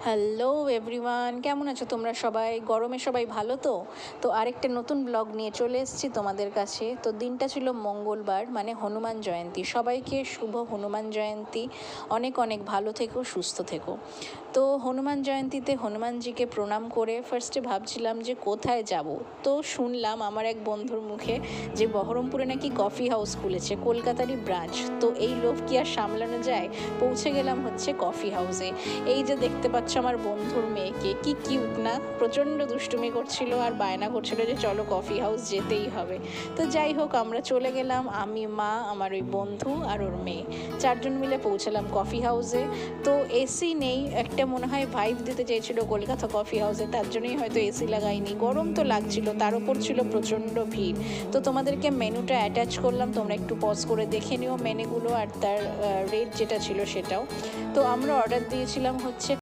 Hello everyone, কেমন আছো তোমরা সবাই? গরমে সবাই ভালো তো? তো আরেকটা নতুন ব্লগ নিয়ে চলে এসেছি তোমাদের কাছে। তো দিনটা ছিল মঙ্গলবার, মানে হনুমান জয়ন্তী। সবাইকে শুভ হনুমান জয়ন্তী। অনেক অনেক ভালো থেকো, সুস্থ থেকো। তো হনুমান জয়ন্তীতে হনুমানজিকে প্রণাম করে ফার্স্টে ভাবছিলাম যে কোথায় যাব। তো শুনলাম আমার এক বন্ধুর মুখে যে বহরমপুরে নাকি কফি হাউস খুলেছে, কলকাতারই ব্রাঞ্চ। তো এই লোভ কি আর সামলানো যায়? পৌঁছে গেলাম হচ্ছে কফি হাউসে। এই যে দেখতে পাচ্ছ আমার বন্ধুর মেয়েকে, কি কিউট না! প্রচণ্ড দুষ্টুমি করছিল আর বায়না করছিল যে চলো কফি হাউস যেতেই হবে। তো যাই হোক, আমরা চলে গেলাম, আমি, মা, আমার ওই বন্ধু আর ওর মেয়ে, চারজন মিলে পৌঁছালাম কফি হাউসে। তো এসি নেই, একটা মনে হয় ভাইব দিতে চেয়েছিল কলকাতা কফি হাউসে, তার জন্যই হয়তো এসি লাগায়নি। গরম তো লাগছিল, তার উপর ছিল প্রচণ্ড ভিড়। তো তোমাদেরকে মেনুটা অ্যাটাচ করলাম, তোমরা একটু পজ করে দেখে নিও মেনুগুলো আর তার রেট যেটা ছিল সেটাও। তো আমরা অর্ডার দিয়েছিলাম হচ্ছে